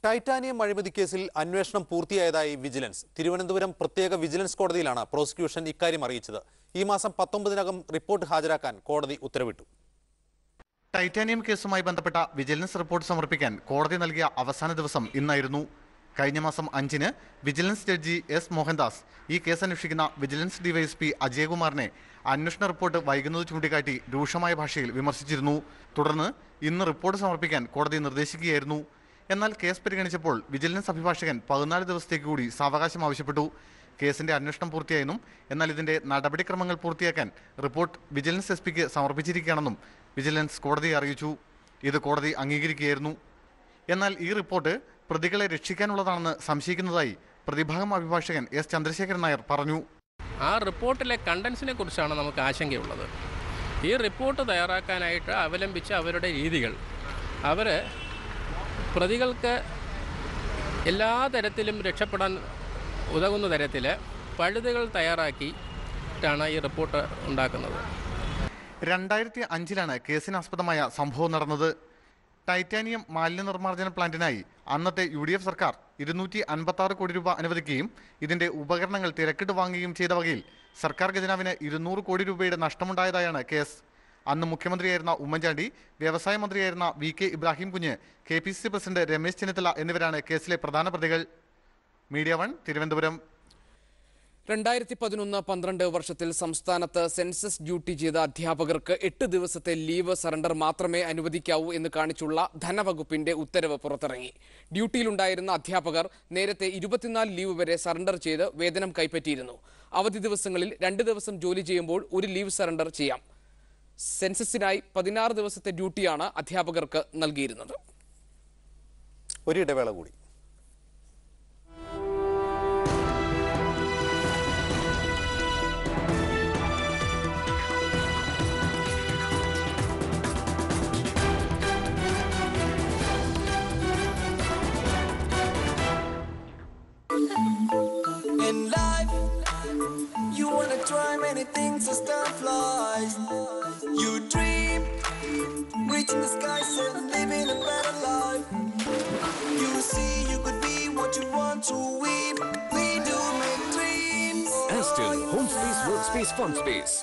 ടൈറ്റാനിയം അഴിമതി കേസിൽ അന്വേഷണം പൂർത്തിയായതായി വിജിലൻസ്. തിരുവനന്തപുരം പ്രത്യേക വിജിലൻസ് കോടതിയിലാണ് പ്രോസിക്യൂഷൻ ഇക്കാര്യം അറിയിച്ചത്. ഈ മാസം 19-നകം റിപ്പോർട്ട് ഹാജരാക്കാൻ കോടതി ഉത്തരവിട്ടു. ടൈറ്റാനിയം കേസുമായി ബന്ധപ്പെട്ട വിജിലൻസ് റിപ്പോർട്ട് സമർപ്പിക്കാൻ കോടതി നൽകിയ അവസാന ദിവസം ഇന്നായിരുന്നു. കഴിഞ്ഞ മാസം 5-ന് വിജിലൻസ് ജഡ്ജി S. മോഹൻദാസ് ഈ കേസ് അന്വേഷിക്കുന്ന വിജിലൻസ് ഡിവൈഎസ്പി അജയകുമാറിനെ അന്വേഷണ റിപ്പോർട്ട് വൈകുന്നത് ചൂണ്ടിക്കാട്ടി രൂക്ഷമായ ഭാഷയിൽ വിമർശിച്ചിരുന്നു. തുടർന്ന് ഇന്ന് റിപ്പോർട്ട് സമർപ്പിക്കാൻ കോടതി നിർദ്ദേശിക്കുകയായിരുന്നു. എന്നാൽ കേസ് പരിഗണിച്ചപ്പോൾ വിജിലൻസ് അഭിഭാഷകൻ 14 ദിവസത്തേക്ക് കൂടി സാവകാശം ആവശ്യപ്പെട്ടു. കേസിന്റെ അന്വേഷണം പൂർത്തിയായെന്നും എന്നാൽ ഇതിന്റെ നടപടിക്രമങ്ങൾ പൂർത്തിയാക്കാൻ റിപ്പോർട്ട് വിജിലൻസ് SP-ക്ക് സമർപ്പിച്ചിരിക്കുകയാണെന്നും വിജിലൻസ് കോടതിയെ അറിയിച്ചു. ഇത് കോടതി അംഗീകരിക്കുകയായിരുന്നു. എന്നാൽ ഈ റിപ്പോർട്ട് പ്രതികളെ രക്ഷിക്കാനുള്ളതാണെന്ന് സംശയിക്കുന്നതായി പ്രതിഭാഗം അഭിഭാഷകൻ S. ചന്ദ്രശേഖരൻ നായർ പറഞ്ഞു. ആ റിപ്പോർട്ടിലെ കണ്ടൻസിനെ കുറിച്ചാണ് നമുക്ക് ആശങ്കയുള്ളത്. ഈ റിപ്പോർട്ട് തയ്യാറാക്കാനായിട്ട് അവലംബിച്ച അവരുടെ രീതികൾ, അവർ പ്രതികൾക്ക് എല്ലാ തരത്തിലും രക്ഷപ്പെടാൻ ഉതകുന്ന തരത്തിൽ പഴുതുകൾ തയ്യാറാക്കിയിട്ടാണ് ഈ റിപ്പോർട്ട് ഉണ്ടാക്കുന്നത്. 2005-ലാണ് കേസിനാസ്പദമായ സംഭവം നടന്നത്. ടൈറ്റാനിയം മാലിന്യ നിർമ്മാർജ്ജന പ്ലാന്റിനായി അന്നത്തെ UDF സർക്കാർ 256 കോടി രൂപ അനുവദിക്കുകയും ഇതിന്റെ ഉപകരണങ്ങൾ തിരക്കിട്ട് വാങ്ങുകയും ചെയ്ത വകയിൽ സർക്കാർ ഖജനാവിന് 200 കോടി രൂപയുടെ നഷ്ടമുണ്ടായതായാണ് കേസ്. അന്ന് മുഖ്യമന്ത്രിയായിരുന്ന ഉമ്മൻചാണ്ടി, വ്യവസായ മന്ത്രിയായിരുന്ന VK ഇബ്രാഹിം കുഞ്ഞ്, KPCC പ്രസിഡന്റ് രമേശ് ചെന്നിത്തല എന്നിവരാണ് കേസിലെ പ്രധാന പ്രതികൾ. മീഡിയ 1 തിരുവനന്തപുരം. 2011-12 വർഷത്തിൽ സംസ്ഥാനത്ത് സെൻസസ് ഡ്യൂട്ടി ചെയ്ത അധ്യാപകർക്ക് 8 ദിവസത്തെ ലീവ് സറണ്ടർ മാത്രമേ അനുവദിക്കാവൂ എന്ന് കാണിച്ചുള്ള ധനവകുപ്പിന്റെ ഉത്തരവ് പുറത്തിറങ്ങി. ഡ്യൂട്ടിയിലുണ്ടായിരുന്ന അധ്യാപകർ നേരത്തെ 24 ലീവ് വരെ സറണ്ടർ ചെയ്ത് വേതനം കൈപ്പറ്റിയിരുന്നു. അവധി ദിവസങ്ങളിൽ 2 ദിവസം ജോലി ചെയ്യുമ്പോൾ 1 ലീവ് സറണ്ടർ ചെയ്യാം. സെൻസസിനായി 16 ദിവസത്തെ ഡ്യൂട്ടിയാണ് അധ്യാപകർക്ക് നൽകിയിരുന്നത്. ഒരു ഇടവേള കൂടി. In life, you wanna try many things as time flies. You dream with reaching the sky, said living a better life. You see, you could be what you want to be. We do make dreams. Aston Home Space Workspace Fun Space.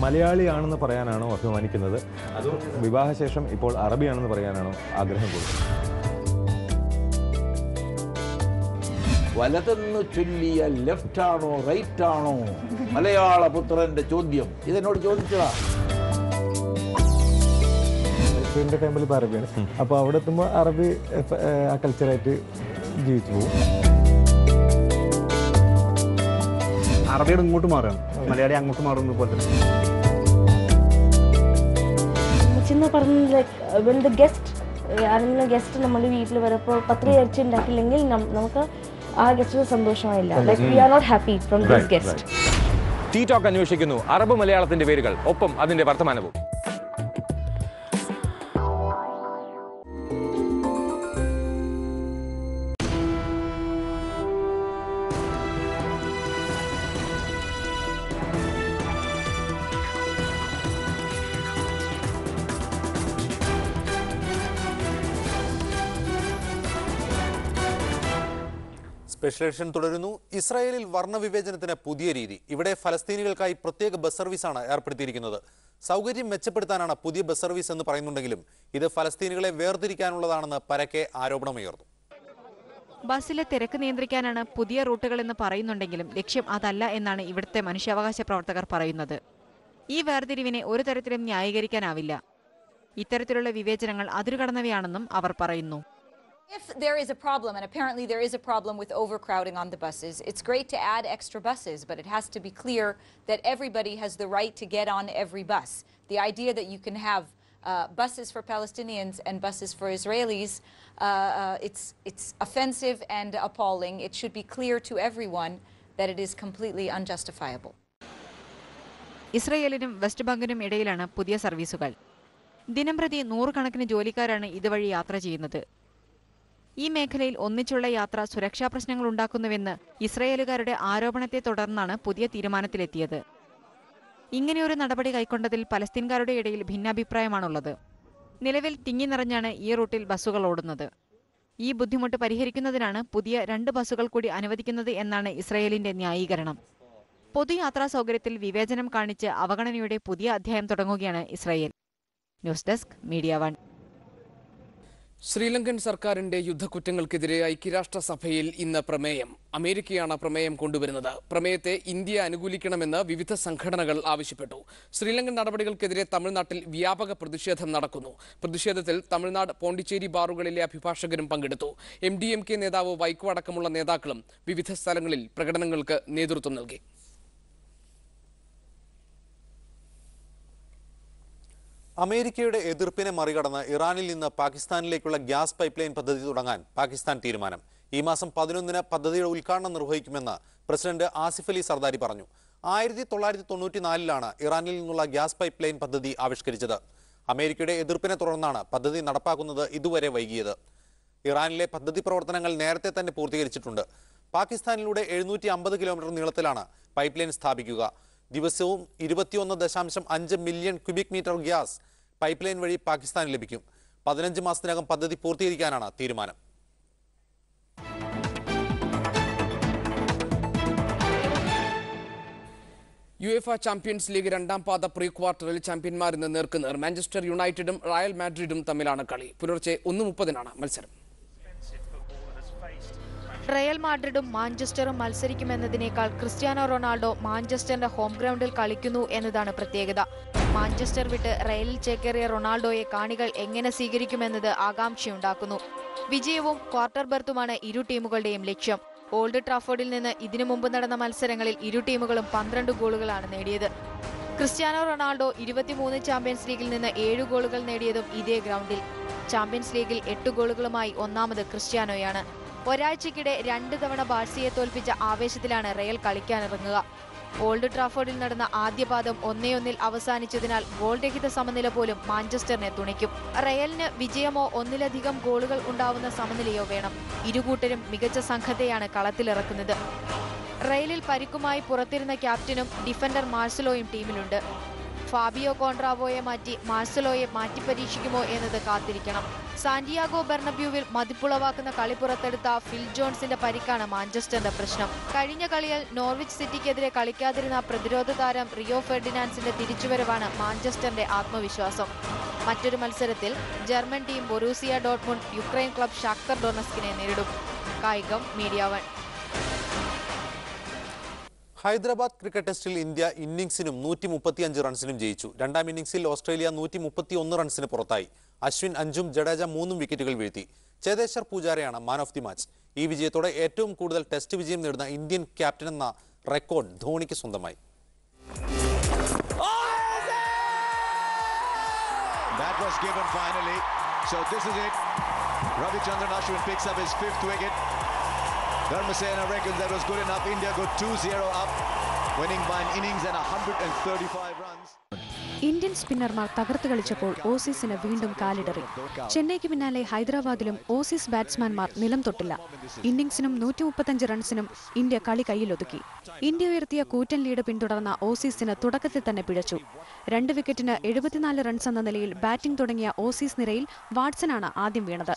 മലയാളിയാണെന്ന് പറയാനാണോ അഭിമാനിക്കുന്നത്, അതോ വിവാഹശേഷം ഇപ്പോൾ അറബിയാണെന്ന് പറയാനാണോ ആഗ്രഹം കൊടുക്കുന്നത്? വലതെന്ന് ചൊല്ലിയ left ആണോ right ആണോ മലയാള പുത്രന്റെ ചോദ്യം. ഇതെന്നോട് ചോദിച്ചതാ. എൻ്റെ ഫാമിലി ഇപ്പോൾ അറബിയാണ്. അപ്പോൾ അവിടെ എത്തുമ്പോൾ അറബി ആ കൾച്ചറായിട്ട് ജീവിച്ചു പോകും. അറബിയുടെ ഇങ്ങോട്ട് മാറുകയാണ്, മലയാളി അങ്ങോട്ട് മാറുന്നത് പോലെ തന്നെ. ചിന്ന പറഞ്ഞത് ലൈക്ക് വെൻ ദ ഗസ്റ്റ്, ആരെങ്കിലും ഗസ്റ്റ് നമ്മുടെ വീട്ടിൽ വരുമ്പോൾ പത്രി ഇറച്ചി ഉണ്ടാക്കില്ലെങ്കിൽ നമുക്ക് ആ ഗസ്റ്റിന് സന്തോഷമായില്ല. Like we are not happy from this guest. Tea talk അന്വേഷിക്കുന്നു അറബ് മലയാളത്തിന്റെ പേരുകൾ, ഒപ്പം അതിന്റെ വർത്തമാനവും. സ്പെഷ്യൽ എഡിഷൻ തുടരുന്നു. ഇസ്രായേലിൽ വർണ്ണവിവേചനത്തിന് പുതിയ രീതി. ഇവിടെ ഫലസ്തീനികൾക്കായി പ്രത്യേക ബസ് സർവീസാണ് ഏർപ്പെടുത്തിയിരിക്കുന്നത്. സൗകര്യം മെച്ചപ്പെടുത്താനാണ് പുതിയ ബസ് സർവീസ് എന്ന് പറയുന്നുണ്ടെങ്കിലും ഇത് ഫലസ്തീനികളെ വേർതിരിക്കാനുള്ളതാണെന്ന് പരക്കെ ആരോപണമുയർന്നു. ബസ്സിലെ തിരക്ക് നിയന്ത്രിക്കാനാണ് പുതിയ റൂട്ടുകളെന്ന് പറയുന്നുണ്ടെങ്കിലും ലക്ഷ്യം അതല്ല എന്നാണ് ഇവിടുത്തെ മനുഷ്യാവകാശ പ്രവർത്തകർ പറയുന്നത്. ഈ വേർതിരിവിനെ ഒരു തരത്തിലും ന്യായീകരിക്കാനാവില്ല. ഇത്തരത്തിലുള്ള വിവേചനങ്ങൾ അതിരുകടന്നവയാണെന്നും അവർ പറയുന്നു. If there is a problem, and apparently there is a problem with overcrowding on the buses, it's great to add extra buses, but it has to be clear that everybody has the right to get on every bus. The idea that you can have buses for Palestinians and buses for Israelis, it's offensive and appalling. It should be clear to everyone that it is completely unjustifiable. ഇസ്രയേലിനും West ബാങ്കിനും ഇടയിലാണ് പുതിയ സർവീസുകൾ. ദിനംപ്രതി 100 കണക്കിന് ജോലിക്കാരാണ് ഇതുവഴി യാത്ര ചെയ്യുന്നത്. ഈ മേഖലയിൽ ഒന്നിച്ചുള്ള യാത്ര സുരക്ഷാ പ്രശ്നങ്ങൾ ഉണ്ടാക്കുന്നുവെന്ന് ഇസ്രയേലുകാരുടെ ആരോപണത്തെ തുടർന്നാണ് പുതിയ തീരുമാനത്തിലെത്തിയത്. ഇങ്ങനെയൊരു നടപടി കൈക്കൊണ്ടതിൽ പലസ്തീൻകാരുടെ ഇടയിൽ ഭിന്നാഭിപ്രായമാണുള്ളത്. നിലവിൽ തിങ്ങി നിറഞ്ഞാണ് ഈ റൂട്ടിൽ ബസ്സുകൾ ഓടുന്നത്. ഈ ബുദ്ധിമുട്ട് പരിഹരിക്കുന്നതിനാണ് പുതിയ 2 ബസ്സുകൾ കൂടി അനുവദിക്കുന്നത് എന്നാണ് ഇസ്രയേലിന്റെ ന്യായീകരണം. പൊതുയാത്രാ സൗകര്യത്തിൽ വിവേചനം കാണിച്ച് അവഗണനയുടെ പുതിയ അധ്യായം തുടങ്ങുകയാണ് Israel. News desk media 1. Sri Lankan സർക്കാരിന്റെ യുദ്ധക്കുറ്റങ്ങൾക്കെതിരെ ഐക്യരാഷ്ട്രസഭയിൽ ഇന്ന് പ്രമേയം. അമേരിക്കയാണ് പ്രമേയം കൊണ്ടുവരുന്നത്. പ്രമേയത്തെ ഇന്ത്യ അനുകൂലിക്കണമെന്ന് വിവിധ സംഘടനകൾ ആവശ്യപ്പെട്ടു. ശ്രീലങ്കൻ നടപടികൾക്കെതിരെ തമിഴ്നാട്ടിൽ വ്യാപക പ്രതിഷേധം നടക്കുന്നു. പ്രതിഷേധത്തിൽ തമിഴ്നാട് പോണ്ടിച്ചേരി ബാറുകളിലെ അഭിഭാഷകരും പങ്കെടുത്തു. MDMK നേതാവ് വൈക്കോ അടക്കമുള്ള നേതാക്കളും വിവിധ സ്ഥലങ്ങളിൽ പ്രകടനങ്ങൾക്ക് നേതൃത്വം നൽകി. അമേരിക്കയുടെ എതിർപ്പിനെ മറികടന്ന് ഇറാനിൽ നിന്ന് പാകിസ്ഥാനിലേക്കുള്ള ഗ്യാസ് പൈപ്പ് ലൈൻ പദ്ധതി തുടങ്ങാൻ പാകിസ്ഥാൻ തീരുമാനം. ഈ മാസം 11-ന് പദ്ധതിയുടെ ഉദ്ഘാടനം നിർവഹിക്കുമെന്ന് പ്രസിഡന്റ് ആസിഫ് അലി സർദാരി പറഞ്ഞു. 1994-ലാണ് ഇറാനിൽ നിന്നുള്ള ഗ്യാസ് പൈപ്പ് ലൈൻ പദ്ധതി ആവിഷ്കരിച്ചത്. അമേരിക്കയുടെ എതിർപ്പിനെ തുടർന്നാണ് പദ്ധതി നടപ്പാക്കുന്നത് ഇതുവരെ വൈകിയത്. ഇറാനിലെ പദ്ധതി പ്രവർത്തനങ്ങൾ നേരത്തെ തന്നെ പൂർത്തീകരിച്ചിട്ടുണ്ട്. പാകിസ്ഥാനിലൂടെ 750 കിലോമീറ്റർ നീളത്തിലാണ് പൈപ്പ് ലൈൻ സ്ഥാപിക്കുക. ദിവസവും 21.5 million cubic metre gas pipe line വഴി പാകിസ്ഥാന് ലഭിക്കും. 15 മാസത്തിനകം പദ്ധതി പൂർത്തീകരിക്കാനാണ് തീരുമാനം. UEFA ചാമ്പ്യൻസ് ലീഗ് 2ാം പാദ പ്രീ ക്വാർട്ടറിൽ ചാമ്പ്യന്മാർ ഇന്ന് നേർക്കുനേർ. മാഞ്ചസ്റ്റർ യുണൈറ്റഡും റയൽ മാഡ്രിഡും തമ്മിലാണ് കളി. പുലർച്ചെ 1:30-നാണ് മത്സരം. റയൽ മാഡ്രിഡും മാഞ്ചസ്റ്ററും മത്സരിക്കുമെന്നതിനേക്കാൾ ക്രിസ്ത്യാനോ റൊണാൾഡോ മാഞ്ചസ്റ്ററിന്റെ ഹോം ഗ്രൗണ്ടിൽ കളിക്കുന്നു എന്നതാണ് പ്രത്യേകത. മാഞ്ചസ്റ്റർ വിട്ട് റയലിൽ ചേക്കേറിയ റൊണാൾഡോയെ കാണികൾ എങ്ങനെ സ്വീകരിക്കുമെന്നത് ആകാംക്ഷയുണ്ടാക്കുന്നു. വിജയവും ക്വാർട്ടർ ബർത്തുമാണ് ഇരു ടീമുകളുടെയും ലക്ഷ്യം. ഓൾഡ് ട്രാഫോർഡിൽ നിന്ന് ഇതിനു മുമ്പ് നടന്ന മത്സരങ്ങളിൽ ഇരു ടീമുകളും 12 ഗോളുകളാണ് നേടിയത്. ക്രിസ്ത്യാനോ റൊണാൾഡോ 23 ചാമ്പ്യൻസ് ലീഗിൽ നിന്ന് 7 ഗോളുകൾ നേടിയതും ഇതേ ഗ്രൗണ്ടിൽ. ചാമ്പ്യൻസ് ലീഗിൽ 8 ഗോളുകളുമായി ഒന്നാമത് ക്രിസ്ത്യാനോയാണ്. ഒരാഴ്ചക്കിടെ 2 തവണ ബാഴ്സയെ തോൽപ്പിച്ച ആവേശത്തിലാണ് റയൽ കളിക്കാനിറങ്ങുക. ഓൾഡ് ട്രാഫോർഡിൽ നടന്ന ആദ്യ പാദം 1-1 അവസാനിച്ചതിനാൽ ഗോൾ രഹിത സമനില പോലും മാഞ്ചസ്റ്ററിനെ തുണയ്ക്കും. റയലിന് വിജയമോ ഒന്നിലധികം ഗോളുകൾ ഉണ്ടാവുന്ന സമനിലയോ വേണം. ഇരുകൂട്ടരും മികച്ച സംഘത്തെയാണ് കളത്തിലിറക്കുന്നത്. റയലിൽ പരിക്കുമായി പുറത്തിരുന്ന ക്യാപ്റ്റനും ഡിഫൻഡർ മാർസലോയും ടീമിലുണ്ട്. ഫാബിയോ കോൺട്രാവോയെ മാറ്റി മാർസലോയെ മാറ്റിപ്പരീക്ഷിക്കുമോ എന്നത് കാത്തിരിക്കണം. സാന്റിയാഗോ ബെർണബ്യൂവിൽ മതിപ്പുളവാക്കുന്ന കളി പുറത്തെടുത്ത ഫിൽ ജോൺസിന്റെ പരിക്കാണ് മാഞ്ചസ്റ്ററിന്റെ പ്രശ്നം. കഴിഞ്ഞ കളിയിൽ നോർവിച്ച് സിറ്റിക്കെതിരെ കളിക്കാതിരുന്ന പ്രതിരോധ താരം റിയോ ഫെർഡിനാൻഡ്സിന്റെ തിരിച്ചുവരവാണ് മാഞ്ചസ്റ്ററിന്റെ ആത്മവിശ്വാസം. മറ്റൊരു മത്സരത്തിൽ German team Borussia Dortmund Ukraine club Shakhtar ഡൊണസ്കിനെ നേരിടും. കായികം മീഡിയ 1. ഹൈദരാബാദ് ക്രിക്കറ്റ് ടെസ്റ്റിൽ ഇന്ത്യ ഇന്നിംഗ്സിനും 135 റൺസിനും ജയിച്ചു. രണ്ടാം ഇന്നിംഗ്സിൽ ഓസ്ട്രേലിയ 131 റൺസിന് പുറത്തായി. അശ്വിൻ 5ഉം ജഡേജ 3 വിക്കറ്റുകൾ വീഴ്ത്തി. ചേതേശ്വർ പൂജാരയാണ് മാൻ ഓഫ് ദി മാച്ച്. ഈ വിജയത്തോടെ ഏറ്റവും കൂടുതൽ ടെസ്റ്റ് വിജയം നേടുന്ന ഇന്ത്യൻ ക്യാപ്റ്റൻ എന്ന റെക്കോർഡ് ധോണിക്ക് സ്വന്തമായി. That was given finally. So this is it. Ravichandran Ashwin picks up his 5th wicket. Dharmasena reckons that was good enough. India got 2-0 up, winning by an innings and 135 runs. Indian സ്പിന്നർമാർ തകർത്ത് കളിച്ചപ്പോൾ ഓസീസിന് വീണ്ടും കാലിടറി. ചെന്നൈക്ക് പിന്നാലെ ഹൈദരാബാദിലും Aussies ബാറ്റ്സ്മാൻമാർ നിലം തൊട്ടില്ല. ഇന്നിംഗ്സിനും 135 റൺസിനും India കളി കയ്യിലൊതുക്കി. India ഉയർത്തിയ കൂറ്റൻ lead പിന്തുടർന്ന ഓസീസിന് തുടക്കത്തിൽ തന്നെ പിഴച്ചു. 2 വിക്കറ്റിന് 74 റൺസ് എന്ന നിലയിൽ ബാറ്റിംഗ് തുടങ്ങിയ ഓസീസ് നിരയിൽ വാട്സനാണ് ആദ്യം വീണത്.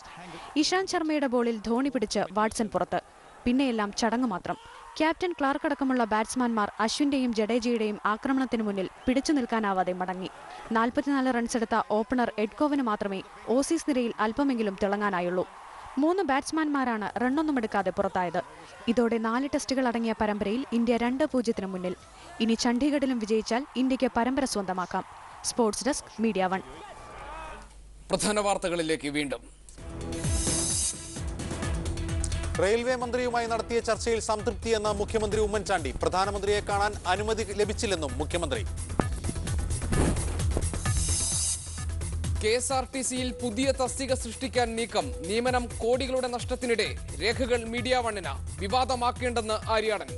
ഇഷാന്ത് ശർമ്മയുടെ ബോളിൽ ധോണി പിടിച്ച് വാട്സൺ പുറത്ത്. പിന്നെയെല്ലാം ചടങ്ങു മാത്രം. ക്യാപ്റ്റൻ ക്ലാർക്ക് അടക്കമുള്ള ബാറ്റ്സ്മാൻമാർ അശ്വിന്റെയും ജഡേജയുടെയും ആക്രമണത്തിന് മുന്നിൽ പിടിച്ചു നിൽക്കാനാവാതെ മടങ്ങി. 44 റൺസെടുത്ത ഓപ്പണർ എഡ്കോവിന് മാത്രമേ ഓസീസ് നിരയിൽ അല്പമെങ്കിലും തിളങ്ങാനായുള്ളൂ. 3 ബാറ്റ്സ്മാൻമാരാണ് റണ്ണൊന്നുമെടുക്കാതെ പുറത്തായത്. ഇതോടെ 4 ടെസ്റ്റുകൾ അടങ്ങിയ പരമ്പരയിൽ ഇന്ത്യ 2-0 മുന്നിൽ. ഇനി ചണ്ഡീഗഡിലും വിജയിച്ചാൽ ഇന്ത്യക്ക് പരമ്പര സ്വന്തമാക്കാം. Sports desk media 1. പ്രധാന വാർത്തകളിലേക്ക് വീണ്ടും. റെയിൽവേ മന്ത്രിയുമായി നടത്തിയ ചർച്ചയിൽ സംതൃപ്തിയെന്ന് മുഖ്യമന്ത്രി ഉമ്മൻചാണ്ടി. പ്രധാനമന്ത്രിയെ കാണാൻ അനുമതി ലഭിച്ചില്ലെന്നും മുഖ്യമന്ത്രി. KSRTCയിൽ പുതിയ തസ്തിക സൃഷ്ടിക്കാൻ നീക്കം. നിയമനം കോടികളുടെ നഷ്ടത്തിനിടെ രേഖകൾ മീഡിയ 1-ന്. വിവാദമാക്കേണ്ടെന്ന് ആര്യാടൻ.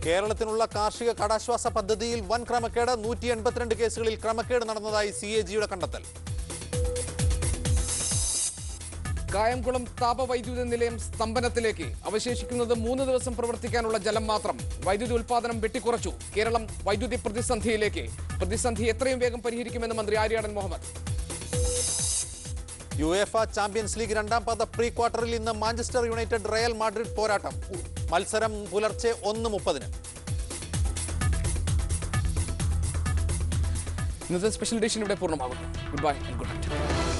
കേരളത്തിനുള്ള കാർഷിക കടാശ്വാസ പദ്ധതിയിൽ വൻ ക്രമക്കേട്. 182 കേസുകളിൽ ക്രമക്കേട് നടന്നതായി CAGയുടെ കണ്ടെത്തൽ. കായംകുളം താപവൈദ്യുത നിലയം സ്തംഭനത്തിലേക്ക്. അവശേഷിക്കുന്നത് 3 ദിവസം പ്രവർത്തിക്കാനുള്ള ജലം മാത്രം. വൈദ്യുതി ഉൽപാദനം വെട്ടിക്കുറച്ചു. കേരളം വൈദ്യുതി പ്രതിസന്ധിയിലേക്ക്. പ്രതിസന്ധി എത്രയും വേഗം പരിഹരിക്കുമെന്ന് മന്ത്രി Aryadan Muhammad. UEFA champions league 2ാം പാദ പ്രീ ക്വാർട്ടറിൽ ഇന്ന് മാഞ്ചസ്റ്റർ യുണൈറ്റഡ് റയൽ മാഡ്രിഡ് പോരാട്ടം. മത്സരം പുലർച്ചെ 1:30. ഇന്നത്തെ സ്പെഷ്യൽ എഡിഷൻ ഇവിടെ പൂർണ്ണമാകുന്നു. Good bye and good night.